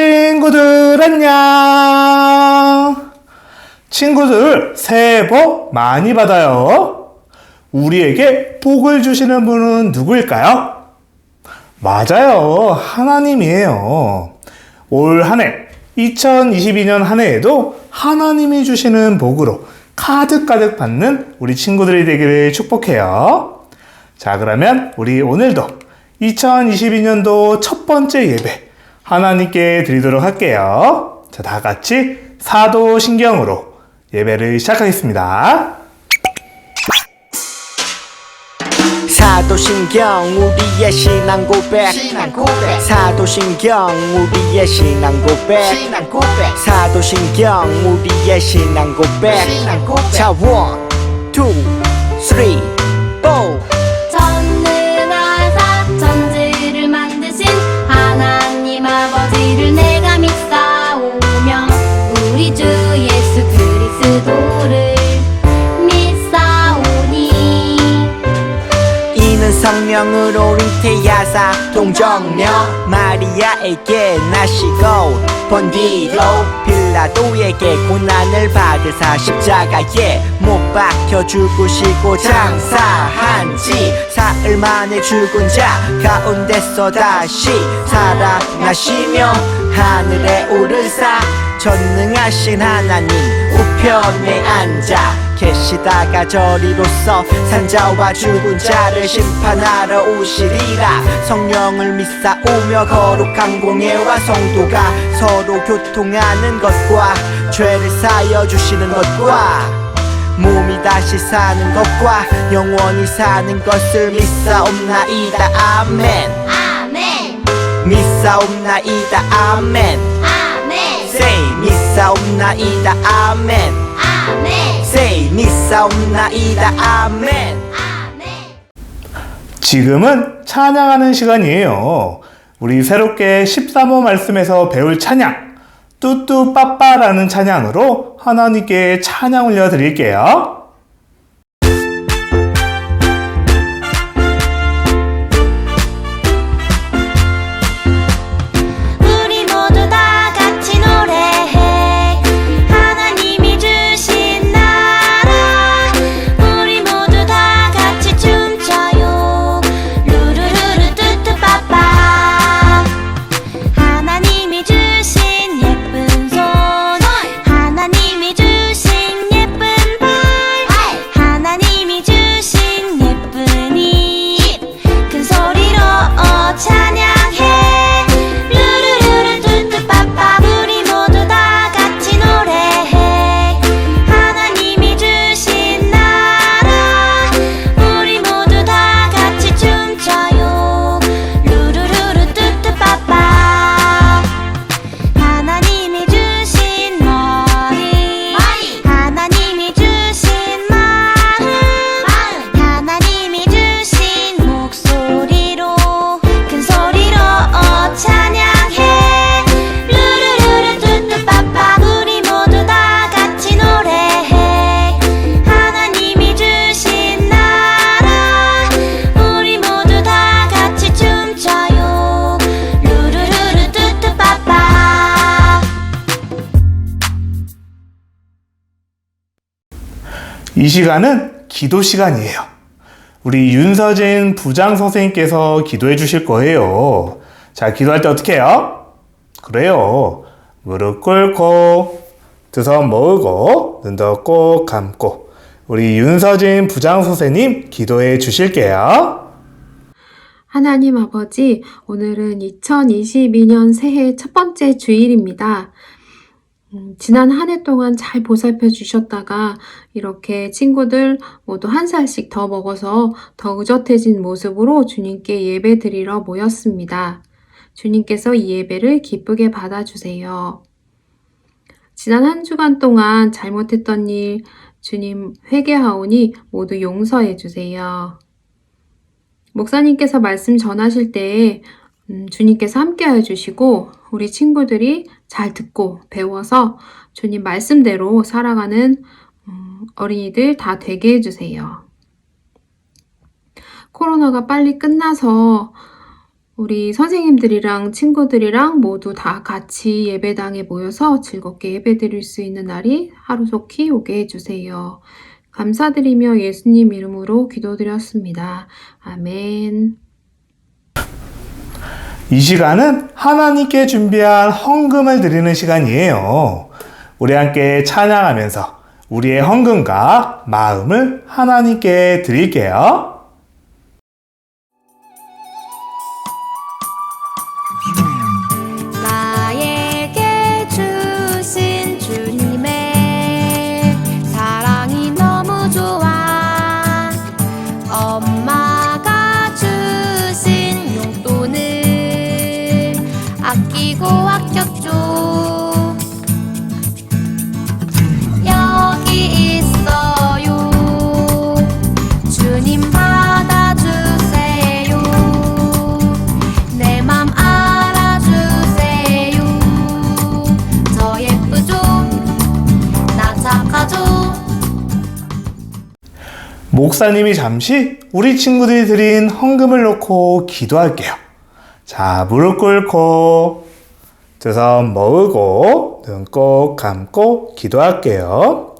친구들 안녕. 친구들 새해 복 많이 받아요. 우리에게 복을 주시는 분은 누구일까요? 맞아요. 하나님이에요. 올 한 해 2022년 한 해에도 하나님이 주시는 복으로 가득가득 받는 우리 친구들이 되기를 축복해요. 자, 그러면 우리 오늘도 2022년도 첫 번째 예배 하나님께 드리도록 할게요. 자, 다 같이 사도신경으로 예배를 시작하겠습니다. 사도신경 우리의 신앙 고백 사도신경 우리의 신앙 고백 사도신경 우리의 신앙 고백 자, 1, 2, 3, 4 전능하사 천지를 만드신 하나님 아버지를 내가 믿사오며 우리 주 예수 그리스도를 믿사오니 이는 성령으로 잉태하사 동정녀 마리아에게 나시고 본디로 빌라도에게 고난을 받으사 십자가에 못 박혀 죽으시고 장사한 지 사흘 만에 죽은 자 가운데서 다시 살아나시며 하늘에 오르사 전능하신 하나님 우편에 앉아 계시다가 저리로서 산자와 죽은 자를 심판하러 오시리라. 성령을 믿사오며 거룩한 공예와 성도가 서로 교통하는 것과 죄를 사여 주시는 것과 몸이 다시 사는 것과 영원히 사는 것을 믿사옵나이다. 아멘. 아멘 믿사옵나이다. 아멘. 아멘 Say 믿사옵나이다. 아멘. 아멘 Say 믿사옵나이다. 아멘. 아멘. 지금은 찬양하는 시간이에요. 우리 새롭게 13호 말씀에서 배울 찬양 뚜뚜빠빠라는 찬양으로 하나님께 찬양 올려드릴게요. 우리 모두 다 같이 노래해 하나님이 주신 나라 우리 모두 다 같이 춤춰요 루루루루 뚜뚜빠빠 하나님이 주신 예쁜 손 하나님이 주신 예쁜 발 하나님이 주신 예쁜 입 큰 소리로 찬양해 루루루루 뚜뚜빠빠 우리 모두 다 같이 노래해 하나님이 주신 나라 우리 모두 다 같이 춤춰요 루루루루 뚜뚜빠빠 하나님이 주신 머리 하나님이 주신 마음 하나님이 주신 목소리로 큰 소리로 찬양해 루루루루 뚜뚜빠빠 우리 모두 다 같이 노래해 하나님이 주신 나라 우리 모두 다 같이 춤춰요 루루루루 뚜뚜빠빠 이 시간은 기도 시간이에요. 우리 윤서진 부장 선생님께서 기도해 주실 거예요. 자, 기도할 때 어떻게 해요? 그래요. 무릎 꿇고 두 손 모으고 눈도 꼭 감고 우리 윤서진 부장 선생님 기도해 주실게요. 하나님 아버지, 오늘은 2022년 새해 첫 번째 주일입니다. 지난 한 해 동안 잘 보살펴 주셨다가 이렇게 친구들 모두 한 살씩 더 먹어서 더 의젓해진 모습으로 주님께 예배 드리러 모였습니다. 주님께서 이 예배를 기쁘게 받아주세요. 지난 한 주간 동안 잘못했던 일 주님 회개하오니 모두 용서해 주세요. 목사님께서 말씀 전하실 때에 주님께서 함께해 주시고 우리 친구들이 잘 듣고 배워서 주님 말씀대로 살아가는 어린이들 다 되게 해주세요. 코로나가 빨리 끝나서 우리 선생님들이랑 친구들이랑 모두 다 같이 예배당에 모여서 즐겁게 예배드릴 수 있는 날이 하루속히 오게 해주세요. 감사드리며 예수님 이름으로 기도드렸습니다. 아멘. 이 시간은 하나님께 준비한 헌금을 드리는 시간이에요. 우리 함께 찬양하면서 우리의 헌금과 마음을 하나님께 드릴게요. 나에게 주신 주님의 사랑이 너무 좋아. 엄마가 주신 용돈을 아끼고 아꼈죠. 여기 있어요. 주님 받아주세요. 내 맘 알아주세요. 저 예쁘죠? 나 착하죠? 목사님이 잠시 우리 친구들이 드린 헌금을 놓고 기도할게요. 자, 무릎 꿇고 두 손 모으고 눈 꼭 감고 기도할게요.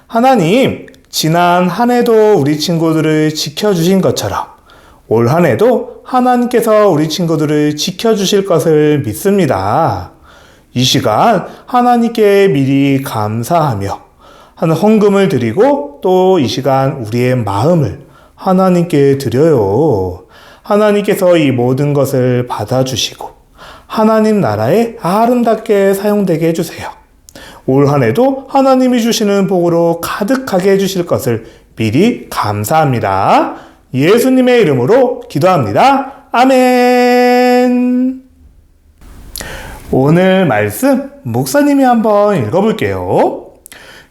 하나님, 지난 한 해도 우리 친구들을 지켜주신 것처럼 올 한 해도 하나님께서 우리 친구들을 지켜주실 것을 믿습니다. 이 시간 하나님께 미리 감사하며 하는 헌금을 드리고 또 이 시간 우리의 마음을 하나님께 드려요. 하나님께서 이 모든 것을 받아주시고 하나님 나라에 아름답게 사용되게 해주세요. 올 한 해도 하나님이 주시는 복으로 가득하게 해주실 것을 미리 감사합니다. 예수님의 이름으로 기도합니다. 아멘. 오늘 말씀 목사님이 한번 읽어볼게요.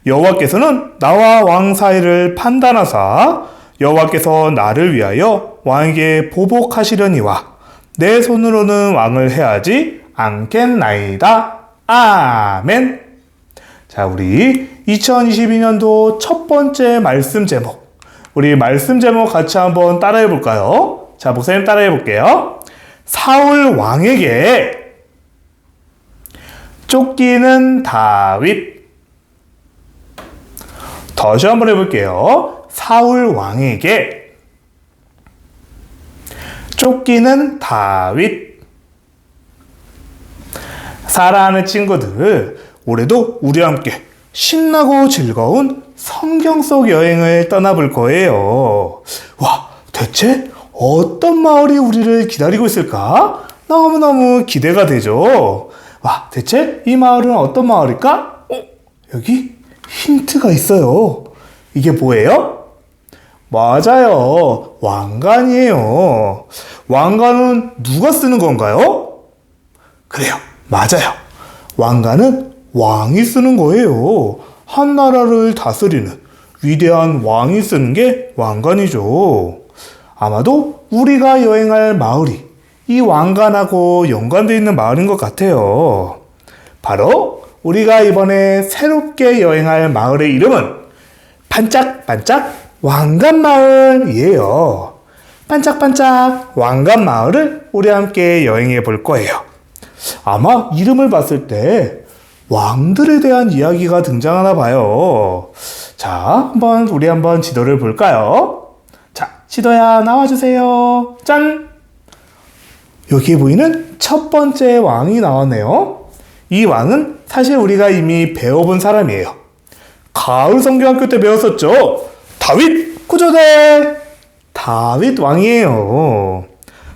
여호와께서는 나와 왕 사이를 판단하사 여호와께서 나를 위하여 왕에게 보복하시려니와 내 손으로는 왕을 해하지 않겠나이다. 아멘. 자, 우리 2022년도 첫 번째 말씀 제목. 우리 말씀 제목 같이 한번 따라해 볼까요? 자, 목사님 따라해 볼게요. 사울 왕에게 쫓기는 다윗. 다시 한번 해볼게요. 사울 왕에게 쫓기는 다윗. 사랑하는 친구들, 올해도 우리와 함께 신나고 즐거운 성경 속 여행을 떠나볼 거예요. 와, 대체 어떤 마을이 우리를 기다리고 있을까? 너무너무 기대가 되죠. 와, 대체 이 마을은 어떤 마을일까? 여기 힌트가 있어요. 이게 뭐예요? 맞아요. 왕관이에요. 왕관은 누가 쓰는 건가요? 그래요. 맞아요. 왕관은 왕이 쓰는 거예요. 한 나라를 다스리는 위대한 왕이 쓰는 게 왕관이죠. 아마도 우리가 여행할 마을이 이 왕관하고 연관되어 있는 마을인 것 같아요. 바로 우리가 이번에 새롭게 여행할 마을의 이름은 반짝반짝 왕관마을이에요. 반짝반짝 왕관마을을 우리 함께 여행해 볼 거예요. 아마 이름을 봤을 때 왕들에 대한 이야기가 등장하나 봐요. 자, 우리 한번 지도를 볼까요? 자, 지도야 나와주세요. 짠! 여기에 보이는 첫 번째 왕이 나왔네요. 이 왕은 사실 우리가 이미 배워본 사람이에요. 가을 성경학교 때 배웠었죠. 다윗 구조대! 다윗 왕이에요.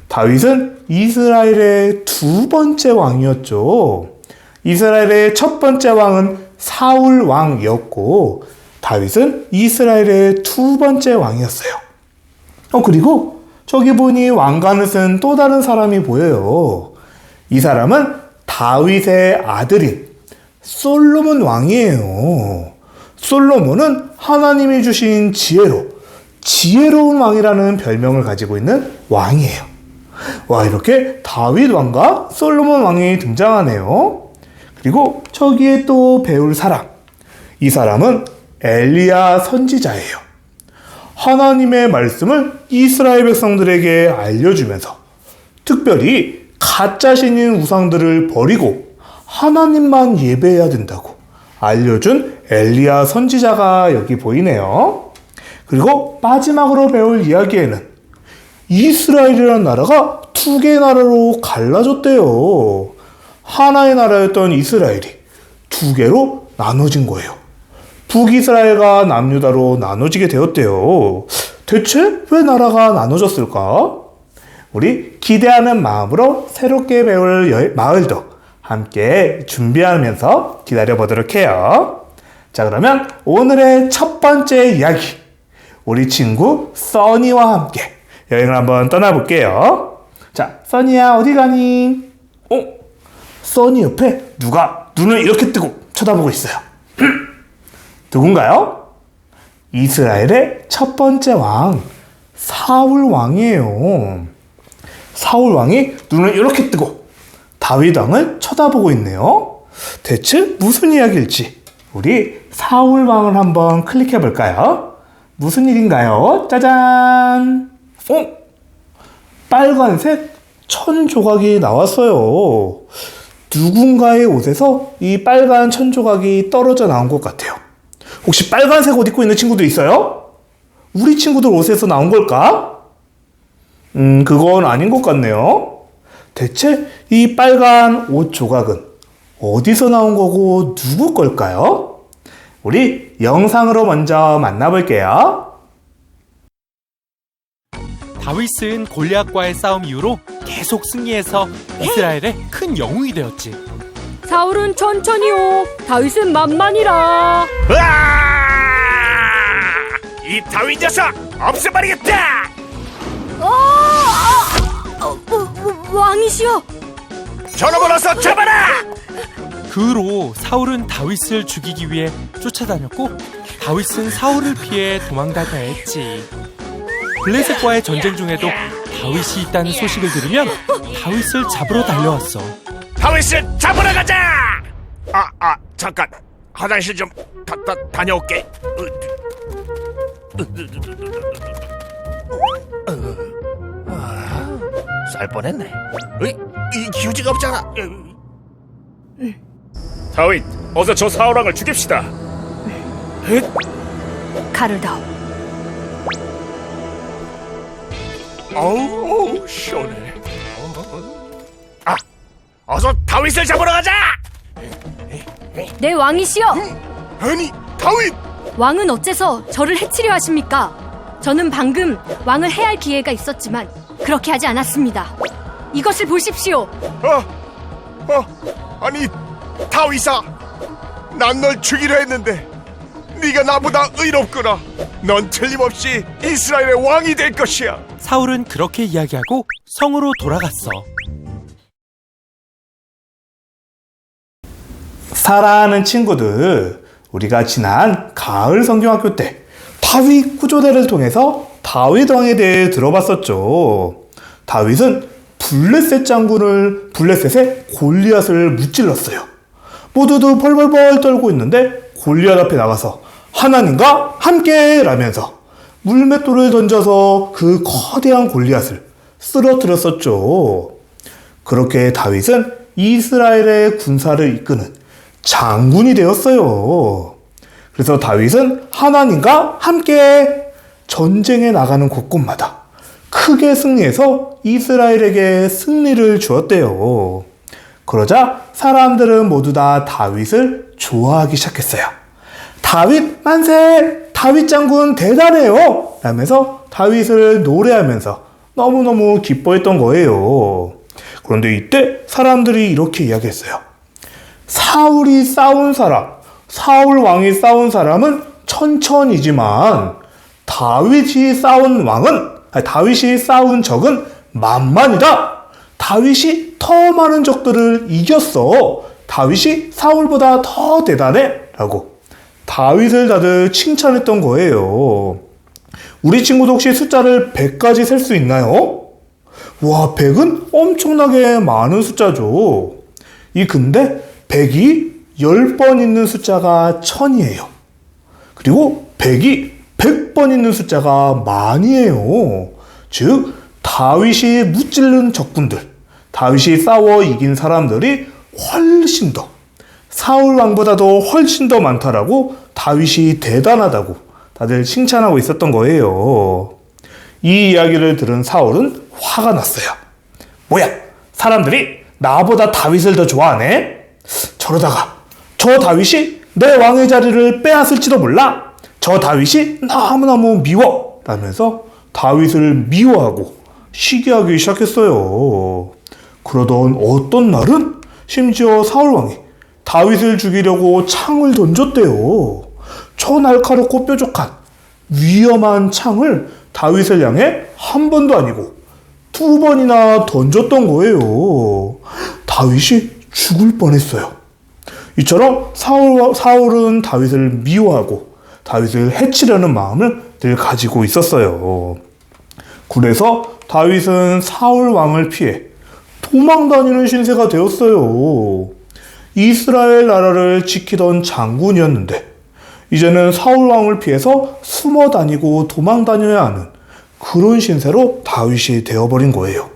다윗은 이스라엘의 두 번째 왕이었죠. 이스라엘의 첫 번째 왕은 사울 왕이었고 다윗은 이스라엘의 두 번째 왕이었어요. 그리고 저기 보니 왕관을 쓴 또 다른 사람이 보여요. 이 사람은 다윗의 아들인 솔로몬 왕이에요. 솔로몬은 하나님이 주신 지혜로운 왕이라는 별명을 가지고 있는 왕이에요. 와, 이렇게 다윗 왕과 솔로몬 왕이 등장하네요. 그리고 저기에 또 배울 사람. 이 사람은 엘리야 선지자예요. 하나님의 말씀을 이스라엘 백성들에게 알려주면서 특별히 가짜 신인 우상들을 버리고 하나님만 예배해야 된다고 알려준 엘리야 선지자가 여기 보이네요. 그리고 마지막으로 배울 이야기에는 이스라엘이라는 나라가 두 개의 나라로 갈라졌대요. 하나의 나라였던 이스라엘이 두 개로 나눠진 거예요. 북이스라엘과 남유다로 나눠지게 되었대요. 대체 왜 나라가 나눠졌을까? 우리 기대하는 마음으로 새롭게 배울 마을도 함께 준비하면서 기다려보도록 해요. 자, 그러면 오늘의 첫 번째 이야기, 우리 친구 써니와 함께 여행을 한번 떠나볼게요. 자, 써니야 어디 가니? 써니 옆에 누가 눈을 이렇게 뜨고 쳐다보고 있어요. 누군가요? 이스라엘의 첫 번째 왕, 사울 왕이에요. 사울 왕이 눈을 이렇게 뜨고 다윗 왕을 쳐다보고 있네요. 대체 무슨 이야기일지 우리 사울 왕을 한번 클릭해 볼까요? 무슨 일인가요? 짜잔! 빨간색 천 조각이 나왔어요. 누군가의 옷에서 이 빨간 천 조각이 떨어져 나온 것 같아요. 혹시 빨간색 옷 입고 있는 친구도 있어요? 우리 친구들 옷에서 나온 걸까? 그건 아닌 것 같네요. 대체 이 빨간 옷 조각은 어디서 나온 거고 누구 걸까요? 우리 영상으로 먼저 만나볼게요. 다윗은 골리앗과의 싸움 이후로 계속 승리해서 이스라엘의 큰 영웅이 되었지. 사울은 천천히요. 다윗은 만만이라. 이 다윗 녀석 없애버리겠다! 왕이시여. 저놈을 어서 잡아라! 그 후로 사울은 다윗을 죽이기 위해 쫓아다녔고 다윗은 사울을 피해 도망다녀야 했지. 블레셋과의 전쟁 중에도 다윗이 있다는 소식을 들으면 다윗을 잡으러 달려왔어. 다윗을 잡으러 가자! 잠깐 화장실 좀 다녀올게. 쌀 뻔했네. 이 휴지가 없잖아. 다윗, 어서 저 사울왕을 죽입시다. 칼을 다오. 어우, 시원해. 어서 다윗을 잡으러 가자! 네, 왕이시여. 아니, 다윗! 왕은 어째서 저를 해치려 하십니까? 저는 방금 왕을 해할 기회가 있었지만 그렇게 하지 않았습니다. 이것을 보십시오. 아니, 다윗아, 난 널 죽이려 했는데 네가 나보다 의롭구나. 넌 틀림없이 이스라엘의 왕이 될 것이야. 사울은 그렇게 이야기하고 성으로 돌아갔어. 사랑하는 친구들, 우리가 지난 가을 성경학교 때 다윗 구조대를 통해서 다윗 왕에 대해 들어봤었죠. 다윗은 블레셋의 골리앗을 무찔렀어요. 모두도 벌벌벌 떨고 있는데 골리앗 앞에 나가서 하나님과 함께 라면서 물맷돌을 던져서 그 거대한 골리앗을 쓰러뜨렸었죠. 그렇게 다윗은 이스라엘의 군사를 이끄는 장군이 되었어요. 그래서 다윗은 하나님과 함께 전쟁에 나가는 곳곳마다 크게 승리해서 이스라엘에게 승리를 주었대요. 그러자 사람들은 모두 다 다윗을 좋아하기 시작했어요. 다윗 만세! 다윗 장군 대단해요! 라면서 다윗을 노래하면서 너무너무 기뻐했던 거예요. 그런데 이때 사람들이 이렇게 이야기했어요. 사울 왕이 싸운 사람은 천천이지만 다윗이 싸운 적은 만만이다. 다윗이 더 많은 적들을 이겼어. 다윗이 사울보다 더 대단해. 라고 다윗을 다들 칭찬했던 거예요. 우리 친구도 혹시 숫자를 100까지 셀 수 있나요? 와, 100은 엄청나게 많은 숫자죠. 근데 100이 10번 있는 숫자가 1000이에요. 그리고 100이 100번 있는 숫자가 만이에요. 즉, 다윗이 무찌른 적군들, 다윗이 싸워 이긴 사람들이 훨씬 더, 사울 왕보다도 훨씬 더 많다라고 다윗이 대단하다고 다들 칭찬하고 있었던 거예요. 이 이야기를 들은 사울은 화가 났어요. 뭐야, 사람들이 나보다 다윗을 더 좋아하네? 저러다가 저 다윗이 내 왕의 자리를 빼앗을지도 몰라. 저 다윗이 너무너무 미워 라면서 다윗을 미워하고 시기하기 시작했어요. 그러던 어떤 날은 심지어 사울왕이 다윗을 죽이려고 창을 던졌대요. 저 날카롭고 뾰족한 위험한 창을 다윗을 향해 한 번도 아니고 2번이나 던졌던 거예요. 다윗이 죽을 뻔했어요. 이처럼 사울은 다윗을 미워하고 다윗을 해치려는 마음을 늘 가지고 있었어요. 그래서 다윗은 사울 왕을 피해 도망다니는 신세가 되었어요. 이스라엘 나라를 지키던 장군이었는데 이제는 사울 왕을 피해서 숨어 다니고 도망 다녀야 하는 그런 신세로 다윗이 되어버린 거예요.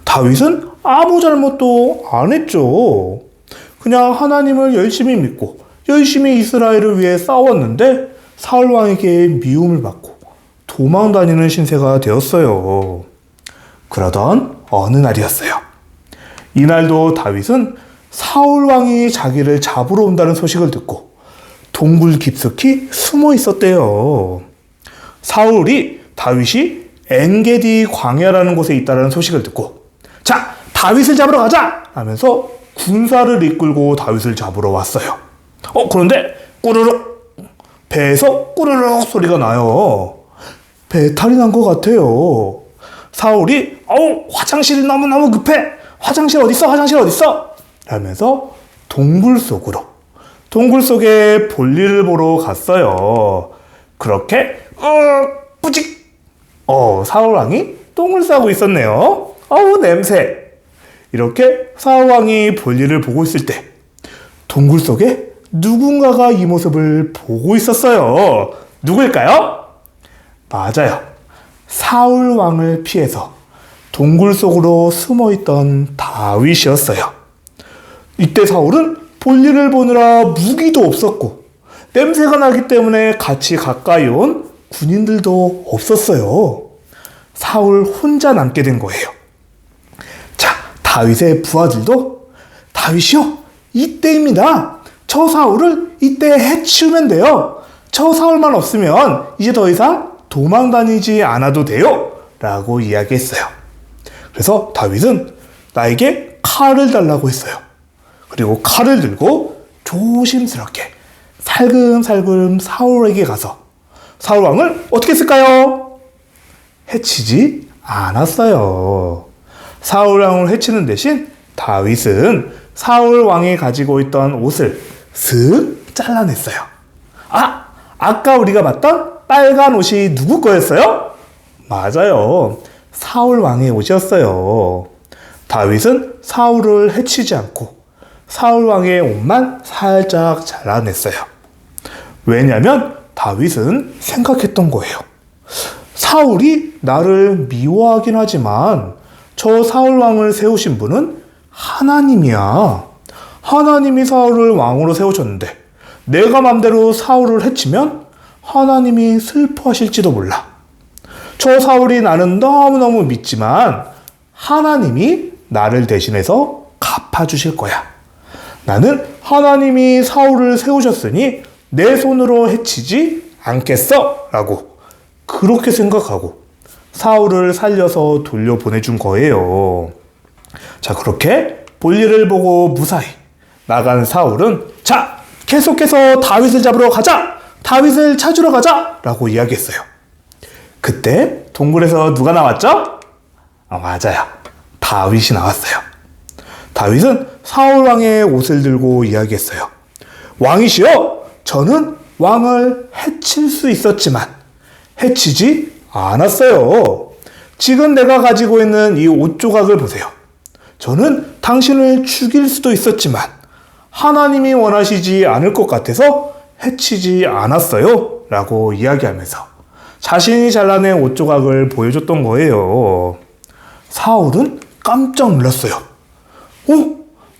다윗은 아무 잘못도 안 했죠. 그냥 하나님을 열심히 믿고 열심히 이스라엘을 위해 싸웠는데 사울 왕에게 미움을 받고 도망 다니는 신세가 되었어요. 그러던 어느 날이었어요. 이날도 다윗은 사울 왕이 자기를 잡으러 온다는 소식을 듣고 동굴 깊숙이 숨어 있었대요. 사울이 다윗이 엔게디 광야라는 곳에 있다는 소식을 듣고 자, 다윗을 잡으러 가자! 하면서 군사를 이끌고 다윗을 잡으러 왔어요. 그런데 꾸르륵 배에서 꾸르륵 소리가 나요. 배탈이 난 것 같아요. 사울이 화장실이 너무너무 급해. 화장실 어딨어? 화장실 어딨어? 라면서 동굴 속에 볼일을 보러 갔어요. 그렇게 뿌직 사울왕이 똥을 싸고 있었네요. 냄새. 이렇게 사울왕이 볼일을 보고 있을 때 동굴 속에 누군가가 이 모습을 보고 있었어요. 누구일까요? 맞아요. 사울왕을 피해서 동굴 속으로 숨어있던 다윗이었어요. 이때 사울은 볼일을 보느라 무기도 없었고 냄새가 나기 때문에 같이 가까이 온 군인들도 없었어요. 사울 혼자 남게 된 거예요. 자, 다윗의 부하들도 다윗이요, 이때입니다. 저 사울을 이때 해치우면 돼요. 저 사울만 없으면 이제 더 이상 도망 다니지 않아도 돼요. 라고 이야기했어요. 그래서 다윗은 나에게 칼을 달라고 했어요. 그리고 칼을 들고 조심스럽게 살금살금 사울에게 가서 사울 왕을 어떻게 했을까요? 해치지 않았어요. 사울 왕을 해치는 대신 다윗은 사울 왕이 가지고 있던 옷을 슥 잘라냈어요. 아까 우리가 봤던 빨간 옷이 누구 거였어요? 맞아요. 사울 왕의 옷이었어요. 다윗은 사울을 해치지 않고 사울 왕의 옷만 살짝 잘라냈어요. 왜냐면 다윗은 생각했던 거예요. 사울이 나를 미워하긴 하지만 저 사울 왕을 세우신 분은 하나님이야. 하나님이 사울을 왕으로 세우셨는데 내가 맘대로 사울을 해치면 하나님이 슬퍼하실지도 몰라. 저 사울이 나는 너무너무 믿지만 하나님이 나를 대신해서 갚아주실 거야. 나는 하나님이 사울을 세우셨으니 내 손으로 해치지 않겠어 라고 그렇게 생각하고 사울을 살려서 돌려보내준 거예요. 자, 그렇게 볼일을 보고 무사히 나간 사울은 자, 계속해서 다윗을 잡으러 가자! 다윗을 찾으러 가자! 라고 이야기했어요. 그때 동굴에서 누가 나왔죠? 맞아요. 다윗이 나왔어요. 다윗은 사울왕의 옷을 들고 이야기했어요. 왕이시여, 저는 왕을 해칠 수 있었지만 해치지 않았어요. 지금 내가 가지고 있는 이 옷 조각을 보세요. 저는 당신을 죽일 수도 있었지만 하나님이 원하시지 않을 것 같아서 해치지 않았어요. 라고 이야기하면서 자신이 잘라낸 옷 조각을 보여줬던 거예요. 사울은 깜짝 놀랐어요.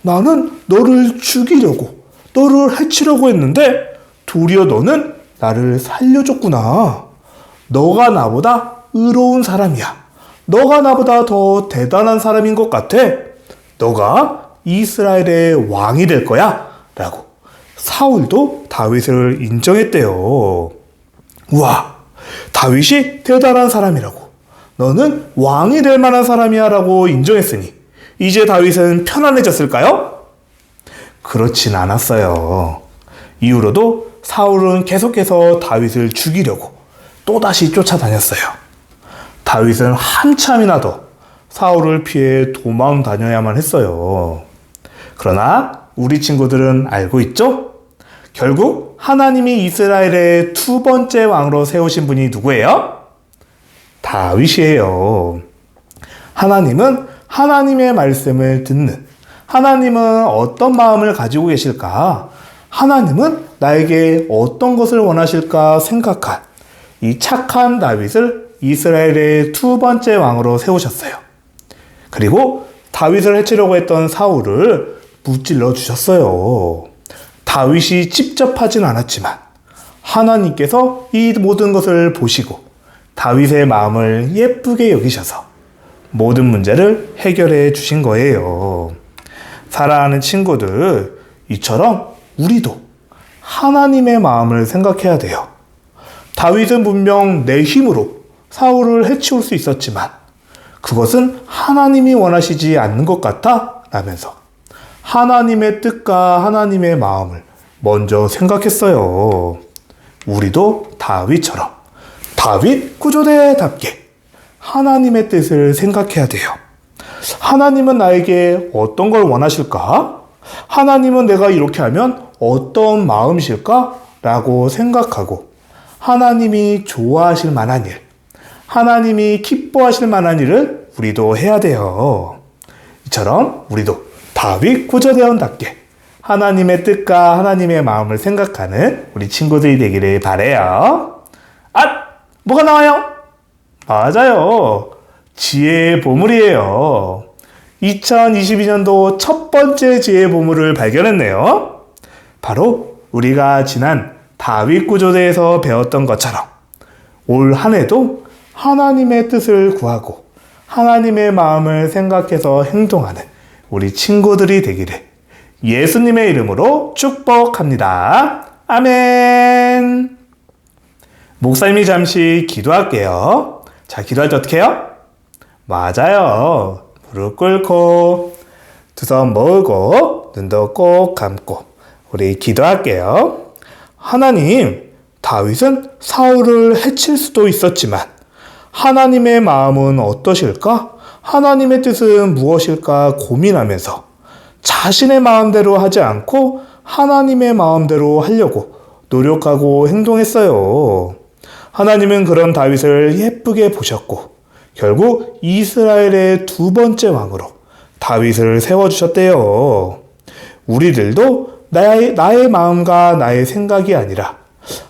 나는 너를 죽이려고, 너를 해치려고 했는데 도리어 너는 나를 살려줬구나. 너가 나보다 의로운 사람이야. 너가 나보다 더 대단한 사람인 것 같아. 너가 이스라엘의 왕이 될 거야. 라고 사울도 다윗을 인정했대요. 우와, 다윗이 대단한 사람이라고, 너는 왕이 될 만한 사람이야 라고 인정했으니 이제 다윗은 편안해졌을까요? 그렇진 않았어요. 이후로도 사울은 계속해서 다윗을 죽이려고 또다시 쫓아다녔어요. 다윗은 한참이나 더 사울을 피해 도망 다녀야만 했어요. 그러나 우리 친구들은 알고 있죠? 결국 하나님이 이스라엘의 두 번째 왕으로 세우신 분이 누구예요? 다윗이에요. 하나님은 하나님의 말씀을 듣는, 하나님은 어떤 마음을 가지고 계실까? 하나님은 나에게 어떤 것을 원하실까 생각한 이 착한 다윗을 이스라엘의 두 번째 왕으로 세우셨어요. 그리고 다윗을 해치려고 했던 사울을 무찔러 주셨어요. 다윗이 직접 하진 않았지만 하나님께서 이 모든 것을 보시고 다윗의 마음을 예쁘게 여기셔서 모든 문제를 해결해 주신 거예요. 사랑하는 친구들, 이처럼 우리도 하나님의 마음을 생각해야 돼요. 다윗은 분명 내 힘으로 사울을 해치울 수 있었지만 그것은 하나님이 원하시지 않는 것 같아 라면서 하나님의 뜻과 하나님의 마음을 먼저 생각했어요. 우리도 다윗처럼 다윗 구조대답게 하나님의 뜻을 생각해야 돼요. 하나님은 나에게 어떤 걸 원하실까? 하나님은 내가 이렇게 하면 어떤 마음이실까? 라고 생각하고 하나님이 좋아하실 만한 일, 하나님이 기뻐하실 만한 일을 우리도 해야 돼요. 이처럼 우리도 다윗 구조대원답게 하나님의 뜻과 하나님의 마음을 생각하는 우리 친구들이 되기를 바라요. 뭐가 나와요? 맞아요. 지혜의 보물이에요. 2022년도 첫 번째 지혜의 보물을 발견했네요. 바로 우리가 지난 다윗 구조대에서 배웠던 것처럼 올 한 해도 하나님의 뜻을 구하고 하나님의 마음을 생각해서 행동하는 우리 친구들이 되기를 예수님의 이름으로 축복합니다. 아멘. 목사님이 잠시 기도할게요. 자, 기도할 때 어떻게 해요? 맞아요. 무릎 꿇고 두 손 모으고 눈도 꼭 감고 우리 기도할게요. 하나님, 다윗은 사울을 해칠 수도 있었지만 하나님의 마음은 어떠실까? 하나님의 뜻은 무엇일까 고민하면서 자신의 마음대로 하지 않고 하나님의 마음대로 하려고 노력하고 행동했어요. 하나님은 그런 다윗을 예쁘게 보셨고 결국 이스라엘의 두 번째 왕으로 다윗을 세워주셨대요. 우리들도 나의 마음과 나의 생각이 아니라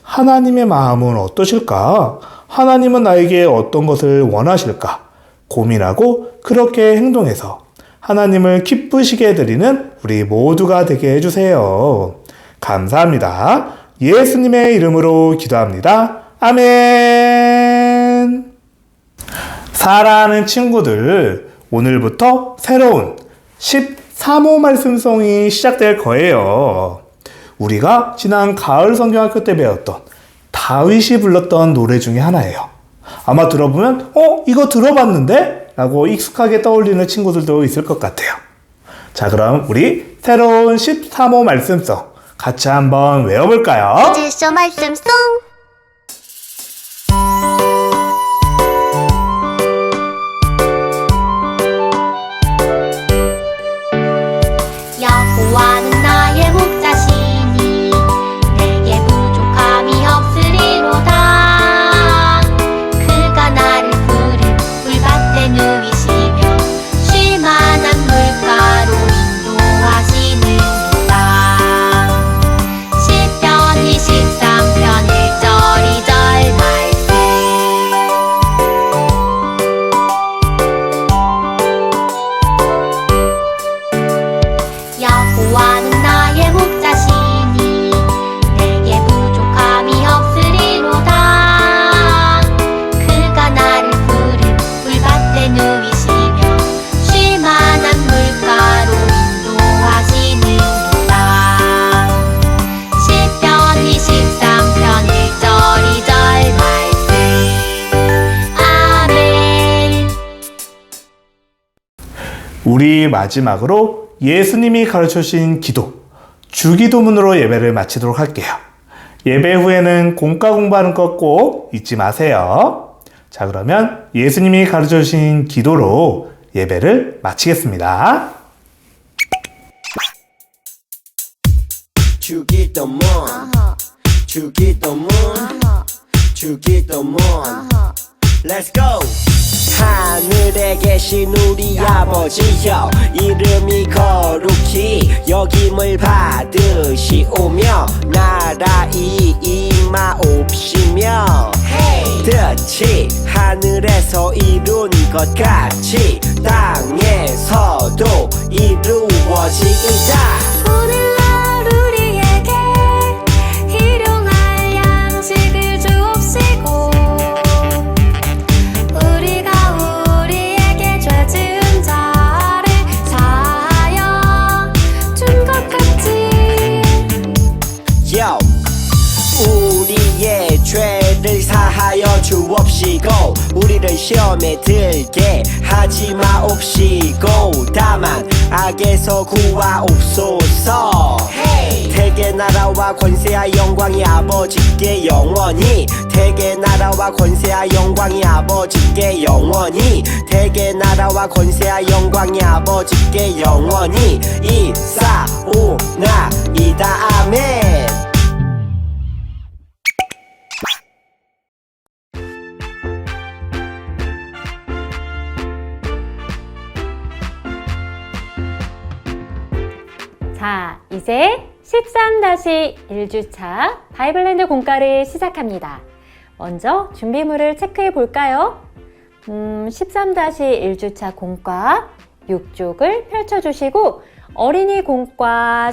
하나님의 마음은 어떠실까? 하나님은 나에게 어떤 것을 원하실까? 고민하고 그렇게 행동해서 하나님을 기쁘시게 해드리는 우리 모두가 되게 해주세요. 감사합니다. 예수님의 이름으로 기도합니다. 아멘. 사랑하는 친구들, 오늘부터 새로운 13호 말씀송이 시작될 거예요. 우리가 지난 가을 성경학교 때 배웠던 다윗이 불렀던 노래 중에 하나예요. 아마 들어보면 이거 들어봤는데? 라고 익숙하게 떠올리는 친구들도 있을 것 같아요. 자, 그럼 우리 새로운 13호 말씀송 같이 한번 외워볼까요? 질서 말씀송 여호와는 나의 목자시니 내게 부족함이 없으리로다. 그가 나를 푸른 물밭에 누이시며 쉴 만한 물가로 인도하시느니라. 시편 23편 1절 우리 마지막으로 예수님이 가르쳐 주신 기도, 주기도문으로 예배를 마치도록 할게요. 예배 후에는 공과 공부하는 것 꼭 잊지 마세요. 자, 그러면 예수님이 가르쳐 주신 기도로 예배를 마치겠습니다. 주기도문 주기도문 주기도문 Let's go! 하늘에 계신 우리 아버지여 이름이 거룩히 여김을 받으시오며 나라이 임하옵시며 뜻이 하늘에서 이룬 것 같이 땅에서도 이루어지이다. 오늘날 우리에게 일용할 양식을 주옵시고 우리가 우리에게 죄 지은 자를 사하여 준 것 같이 Yo. 우리의 죄를 사하여 주옵시고 우리를 시험에 들게 하지 마옵시고 다만 악에서 구하옵소서. 대개 나라와 권세와 영광이 아버지께 영원히 대개 나라와 권세와 영광이 아버지께 영원히 대개 나라와 권세와 영광이 아버지께 영원히 이사오나이다. 아멘. 자, 이제 13-1주차 바이블랜드 공과를 시작합니다. 먼저 준비물을 체크해 볼까요? 13-1주차 공과 6쪽을 펼쳐주시고 어린이 공과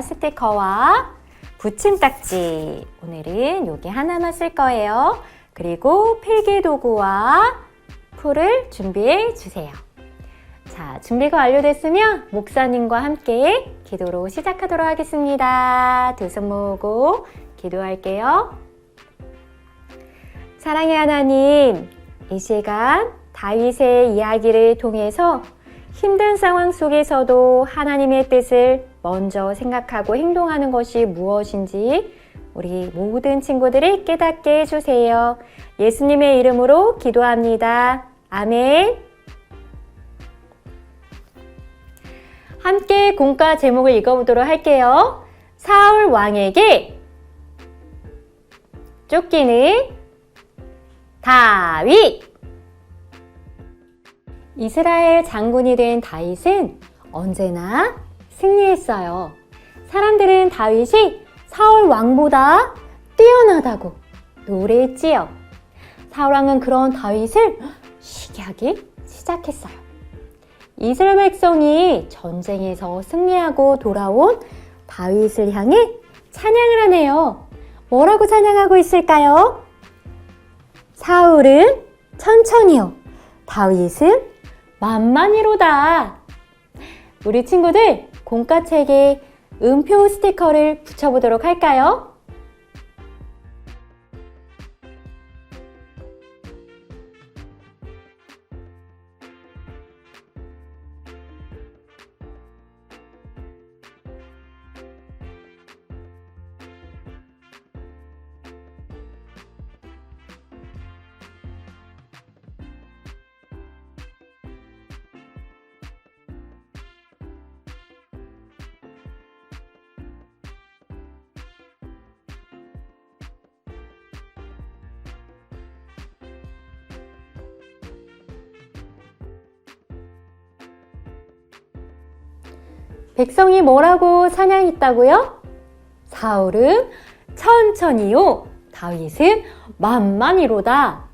스티커와 붙임딱지 오늘은 여기 하나만 쓸 거예요. 그리고 필기도구와 풀을 준비해 주세요. 자, 준비가 완료됐으면 목사님과 함께 기도로 시작하도록 하겠습니다. 두 손 모으고 기도할게요. 사랑의 하나님, 이 시간 다윗의 이야기를 통해서 힘든 상황 속에서도 하나님의 뜻을 먼저 생각하고 행동하는 것이 무엇인지 우리 모든 친구들이 깨닫게 해주세요. 예수님의 이름으로 기도합니다. 아멘. 함께 공과 제목을 읽어보도록 할게요. 사울 왕에게 쫓기는 다윗. 이스라엘 장군이 된 다윗은 언제나 승리했어요. 사람들은 다윗이 사울 왕보다 뛰어나다고 노래했지요. 사울 왕은 그런 다윗을 시기하기 시작했어요. 이스라엘 백성이 전쟁에서 승리하고 돌아온 다윗을 향해 찬양을 하네요. 뭐라고 찬양하고 있을까요? 사울은 천천히요, 다윗은 만만히로다. 우리 친구들 공과책에 음표 스티커를 붙여보도록 할까요? 백성이 뭐라고 찬양했다고요? 사울은 천천히요, 다윗은 만만히로다.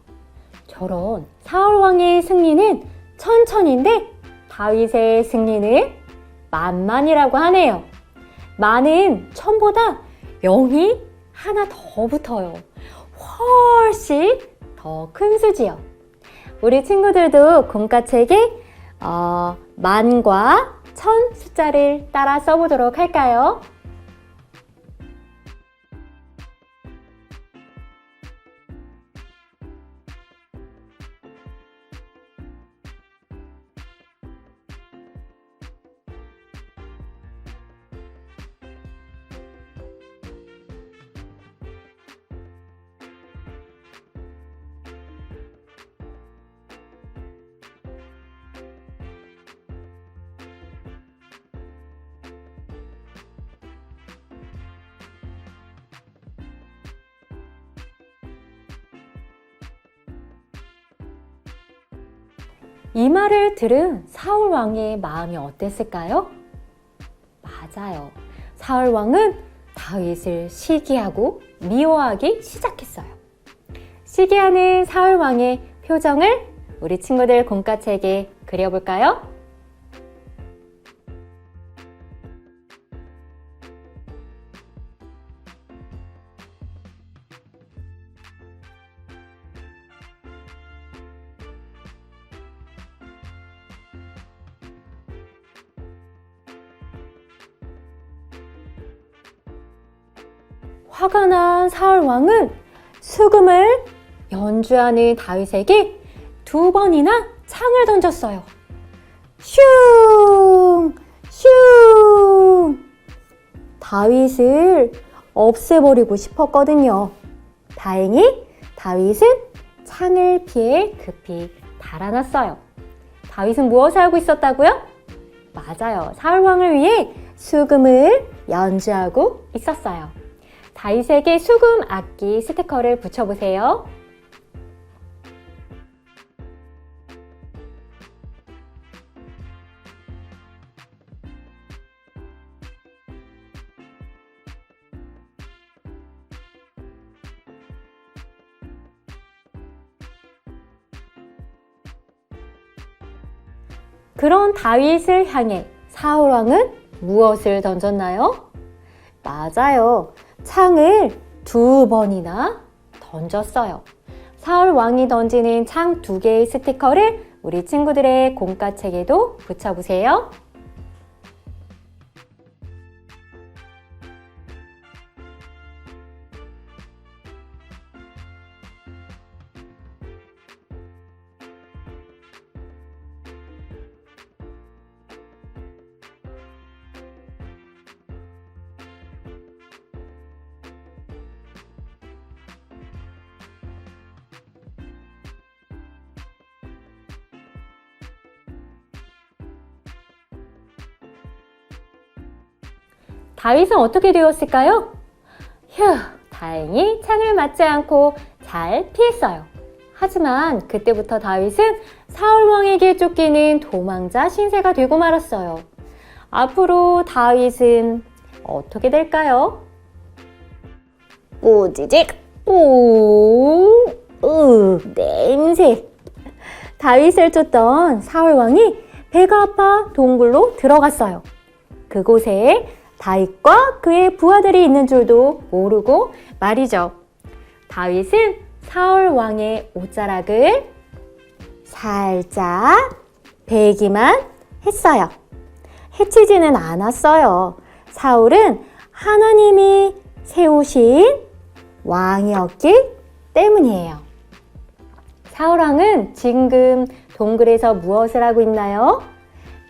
저런 사울 왕의 승리는 천천히인데 다윗의 승리는 만만이라고 하네요. 만은 천보다 0이 하나 더 붙어요. 훨씬 더 큰 수지요. 우리 친구들도 공과책에 만과 천 숫자를 따라 써보도록 할까요? 이 말을 들은 사울 왕의 마음이 어땠을까요? 맞아요. 사울 왕은 다윗을 시기하고 미워하기 시작했어요. 시기하는 사울 왕의 표정을 우리 친구들 공과책에 그려볼까요? 화가 난 사울 왕은 수금을 연주하는 다윗에게 2번이나 창을 던졌어요. 슝! 슝! 다윗을 없애버리고 싶었거든요. 다행히 다윗은 창을 피해 급히 달아났어요. 다윗은 무엇을 하고 있었다고요? 맞아요. 사울 왕을 위해 수금을 연주하고 있었어요. 다윗에게 수금 악기 스티커를 붙여보세요. 그런 다윗을 향해 사울 왕은 무엇을 던졌나요? 맞아요. 창을 2번이나 던졌어요. 사울 왕이 던지는 창 2개의 스티커를 우리 친구들의 공과책에도 붙여보세요. 다윗은 어떻게 되었을까요? 휴, 다행히 창을 맞지 않고 잘 피했어요. 하지만 그때부터 다윗은 사울 왕에게 쫓기는 도망자 신세가 되고 말았어요. 앞으로 다윗은 어떻게 될까요? 꼬지직, 냄새. 다윗을 쫓던 사울 왕이 배가 아파 동굴로 들어갔어요. 그곳에 다윗과 그의 부하들이 있는 줄도 모르고 말이죠. 다윗은 사울 왕의 옷자락을 살짝 베기만 했어요. 해치지는 않았어요. 사울은 하나님이 세우신 왕이었기 때문이에요. 사울 왕은 지금 동굴에서 무엇을 하고 있나요?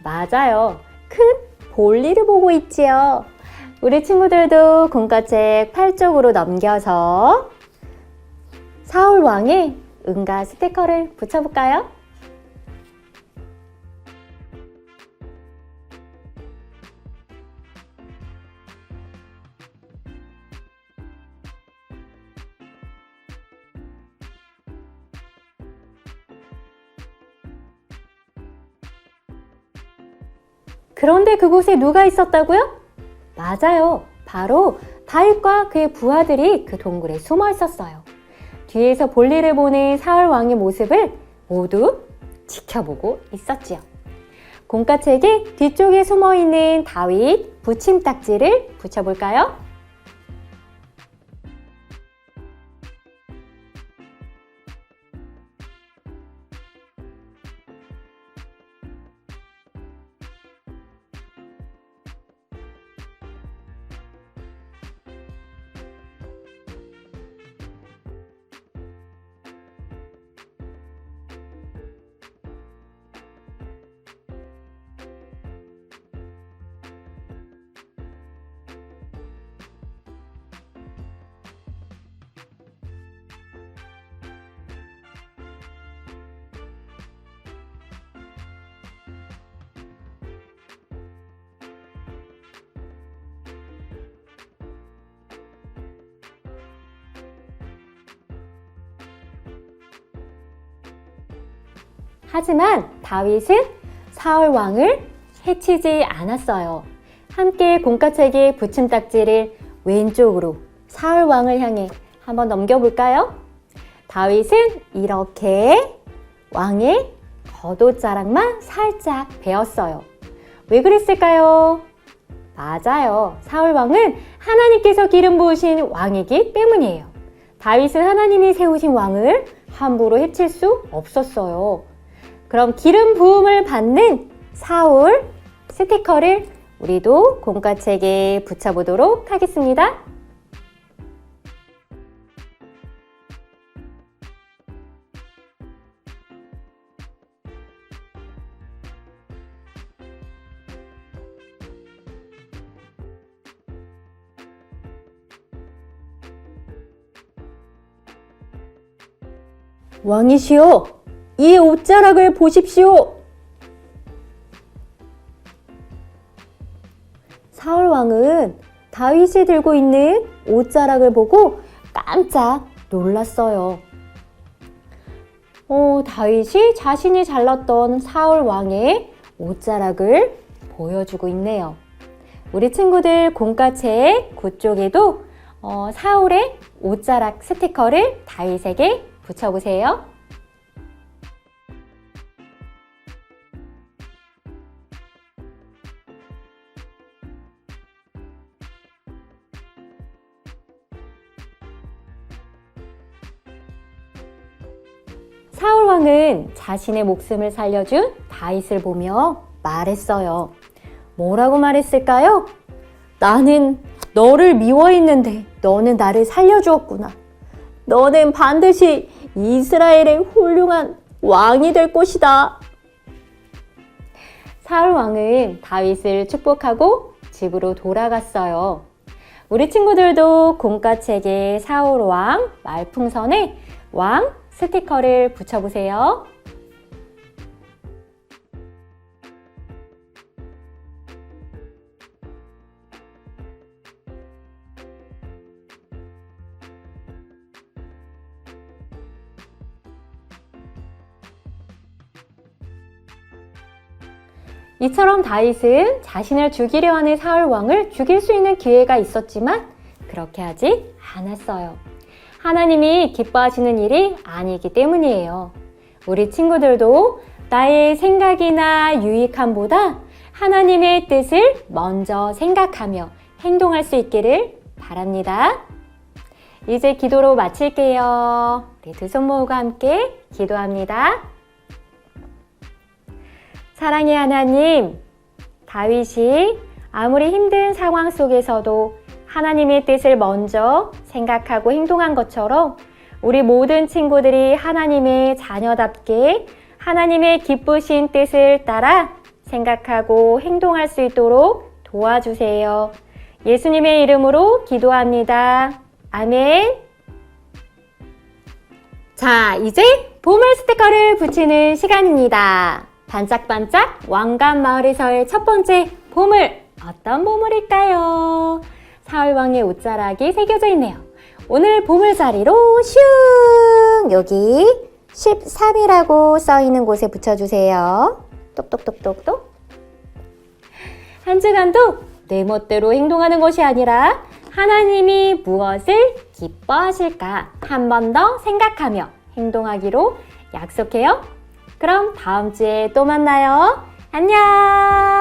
맞아요. 큰 볼일을 보고 있지요. 우리 친구들도 공과책 8쪽으로 넘겨서 사울 왕의 은가 스티커를 붙여볼까요? 그런데 그곳에 누가 있었다고요? 맞아요. 바로 다윗과 그의 부하들이 그 동굴에 숨어 있었어요. 뒤에서 볼일을 보는 사울 왕의 모습을 모두 지켜보고 있었지요. 공과책의 뒤쪽에 숨어 있는 다윗 붙임딱지를 붙여볼까요? 하지만 다윗은 사울 왕을 해치지 않았어요. 함께 공과책의 붙임딱지를 왼쪽으로 사울 왕을 향해 한번 넘겨볼까요? 다윗은 이렇게 왕의 겉옷자락만 살짝 베었어요. 왜 그랬을까요? 맞아요. 사울 왕은 하나님께서 기름 부으신 왕이기 때문이에요. 다윗은 하나님이 세우신 왕을 함부로 해칠 수 없었어요. 그럼 기름 부음을 받는 사울 스티커를 우리도 공과책에 붙여보도록 하겠습니다. 왕이시여, 이 옷자락을 보십시오. 사울 왕은 다윗이 들고 있는 옷자락을 보고 깜짝 놀랐어요. 다윗이 자신이 잘랐던 사울 왕의 옷자락을 보여주고 있네요. 우리 친구들 공과책 그쪽에도 사울의 옷자락 스티커를 다윗에게 붙여보세요. 사울 왕은 자신의 목숨을 살려준 다윗을 보며 말했어요. 뭐라고 말했을까요? 나는 너를 미워했는데 너는 나를 살려주었구나. 너는 반드시 이스라엘의 훌륭한 왕이 될 것이다. 사울 왕은 다윗을 축복하고 집으로 돌아갔어요. 우리 친구들도 공과책에 사울 왕 말풍선에 왕 스티커를 붙여보세요. 이처럼 다윗은 자신을 죽이려 하는 사울 왕을 죽일 수 있는 기회가 있었지만 그렇게 하지 않았어요. 하나님이 기뻐하시는 일이 아니기 때문이에요. 우리 친구들도 나의 생각이나 유익함보다 하나님의 뜻을 먼저 생각하며 행동할 수 있기를 바랍니다. 이제 기도로 마칠게요. 우리 두 손 모으고 함께 기도합니다. 사랑의 하나님, 다윗이 아무리 힘든 상황 속에서도 하나님의 뜻을 먼저 생각하고 행동한 것처럼 우리 모든 친구들이 하나님의 자녀답게 하나님의 기쁘신 뜻을 따라 생각하고 행동할 수 있도록 도와주세요. 예수님의 이름으로 기도합니다. 아멘. 자, 이제 보물 스티커를 붙이는 시간입니다. 반짝반짝 왕관마을에서의 첫 번째 보물, 어떤 보물일까요? 사울왕의 옷자락이 새겨져 있네요. 오늘 보물자리로 슝! 여기 13이라고 써있는 곳에 붙여주세요. 똑똑똑똑똑. 한 주간도 내 멋대로 행동하는 것이 아니라 하나님이 무엇을 기뻐하실까 한 번 더 생각하며 행동하기로 약속해요. 그럼 다음 주에 또 만나요. 안녕!